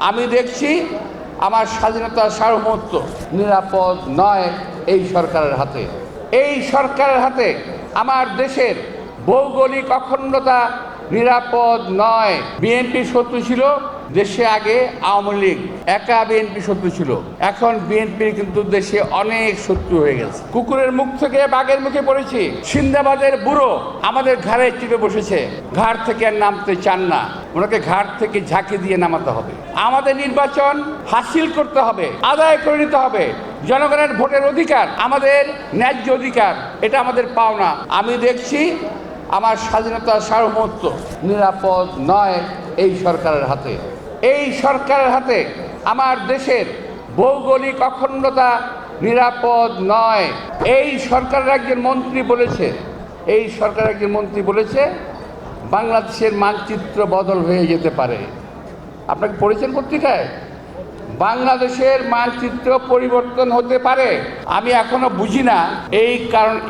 আমি দেখছি আমার স্বাধীনতার সার্বভৌমত্ব নিরাপদ নয় এই সরকারের হাতে। এই সরকারের হাতে আমার দেশের ভৌগোলিক অখণ্ডতা নিরাপদ নয়। বিএনপি শত্রু ছিল দেশে আগে আওয়ামী লীগ একা বিএনপি শত্রু ছিল, এখন বিএনপির কিন্তু দেশে অনেক শত্রু হয়ে গেছে। কুকুরের মুখ থেকে বাঘের মুখে পড়েছি। সিন্দাবাদের বুড়ো আমাদের ঘাড়ে চেপে বসেছে, ঘাড় থেকে আর নামতে চান না, ওনাকে ঘাড় থেকে ঝাঁকি দিয়ে নামাতে হবে। আমাদের নির্বাচন হাসিল করতে হবে, আদায় করে নিতে হবে। জনগণের ভোটের অধিকার আমাদের ন্যায্য অধিকার, এটা আমাদের পাওনা। আমি দেখছি আমার স্বাধীনতার সার্বভৌমত্ব নিরাপদ নয় এই সরকারের হাতে। এই সরকারের হাতে আমার দেশের ভৌগোলিক অখণ্ডতা নিরাপদ নয়। এই সরকারের একজন মন্ত্রী বলেছে বাংলাদেশের মানচিত্র বদল হয়ে যেতে পারে। আপনাকে পড়েছেন পত্রিকায়? বাংলাদেশের মানচিত্র পরিবর্তন হতে পারে। আমি এখনো বুঝি না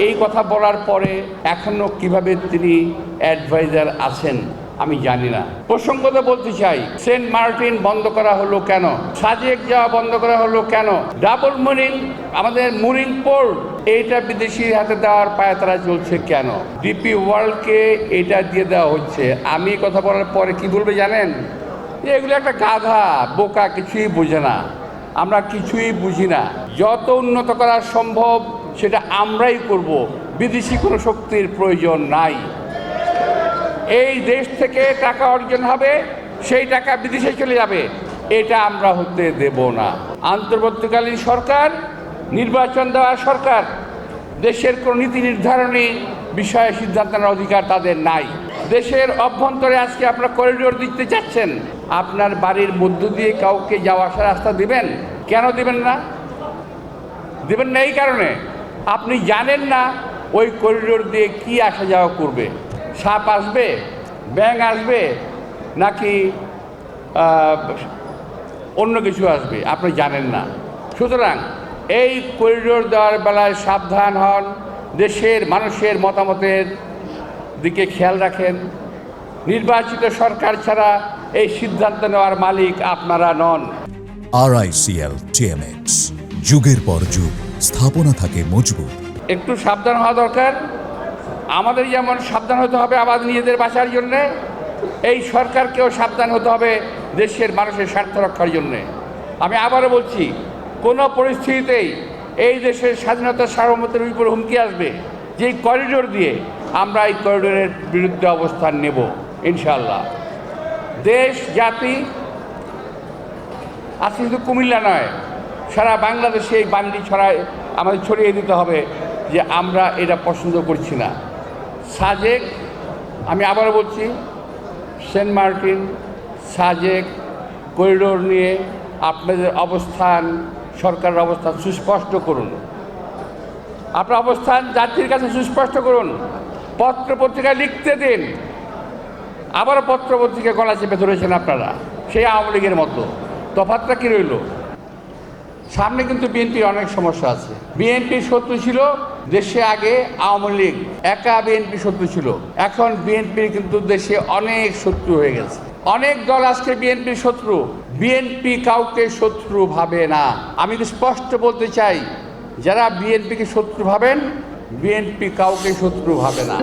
এই কথা বলার পরে এখনো কিভাবে তিনি অ্যাডভাইজার আছেন আমি জানি না। প্রসঙ্গত বলতে চাই, সেন্ট মার্টিন বন্ধ করা হলো কেন? সাজেক যাওয়া বন্ধ করা হলো কেন? ডাবল মুরিং আমাদের মুরিং পোর্ট এইটা বিদেশির হাতে দেওয়ার পায়তারা চলছে কেন? ডিপি ওয়ার্ল্ডকে এটা দিয়ে দেওয়া হচ্ছে। আমি কথা বলার পরে কি বলবে জানেন? এগুলো একটা গাধা বোকা, কিছুই বোঝে না। আমরা কিছুই বুঝি না। যত উন্নত করা সম্ভব সেটা আমরাই করব, বিদেশি কোনো শক্তির প্রয়োজন নাই। এই দেশ থেকে টাকা অর্জন হবে, সেই টাকা বিদেশে চলে যাবে, এটা আমরা হতে দেব না। অন্তর্বর্তীকালীন সরকার, নির্বাচন দেওয়া সরকার, দেশের কোনো নীতি নির্ধারণী বিষয়ে সিদ্ধান্ত নেওয়ার অধিকার তাদের নাই। দেশের অভ্যন্তরে আজকে আপনারা করিডোর দিতে চাচ্ছেন, আপনার বাড়ির মধ্য দিয়ে কাউকে যাওয়া আসার রাস্তা দিবেন? কেন দিবেন না? দিবেন না এই কারণে আপনি জানেন না ওই করিডোর দিয়ে কি আসা যাওয়া করবে। সাপ আসবে, ব্যাঙ আসবে, নাকি অন্য কিছু আসবে, আপনি জানেন না। সুতরাং এই করিডোর দেওয়ার বেলায় সাবধান হন, দেশের মানুষের মতামতের দিকে খেয়াল রাখেন। নির্বাচিত সরকার ছাড়া এই সিদ্ধান্ত নেওয়ার মালিক আপনারা নন। RICL TMX, যুগের পর যুগ স্থাপনা থাকে মজবুত। একটু সাবধান হওয়া দরকার। আমাদের যেমন সাবধান হতে হবে আমাদের নিজেদের বাঁচার জন্যে, এই সরকারকেও সাবধান হতে হবে দেশের মানুষের স্বার্থ রক্ষার জন্যে। আমি আবারও বলছি, কোনো পরিস্থিতিতেই এই দেশের স্বাধীনতার সার্বভৌমত্বের উপর হুমকি আসবে যে করিডোর দিয়ে, আমরা এই করিডোরের বিরুদ্ধে অবস্থান নেব ইনশাআল্লাহ। দেশ জাতি আজকে শুধু কুমিল্লা নয়, সারা বাংলাদেশে এই বান্ডি আমাদের ছড়িয়ে দিতে হবে যে আমরা এটা পছন্দ করছি না। সাজেক, আমি আবারও বলছি, সেন্ট মার্টিন, সাজেক করিডোর নিয়ে আপনাদের অবস্থান, সরকারের অবস্থান সুস্পষ্ট করুন। আপনার অবস্থান জাতির কাছে সুস্পষ্ট করুন। পত্রপত্রিকায় লিখতে দিন। আবারও পত্রপত্রিকায় গলা চেপে ধরেছেন আপনারা, সেই আওয়ামী লীগের মতো। তফাৎটা কী রইল? সামনে কিন্তু বিএনপির অনেক সমস্যা আছে। বিএনপি শত্রু ছিল দেশে আগে আওয়ামী লীগ একা বিএনপি শত্রু ছিল, এখন বিএনপির কিন্তু দেশে অনেক শত্রু হয়ে গেছে। অনেক দল আজকে বিএনপির শত্রু। বিএনপি কাউকে শত্রু ভাবে না। আমি স্পষ্ট বলতে চাই, যারা বিএনপিকে শত্রু ভাবেন, বিএনপি কাউকে শত্রু ভাবে না।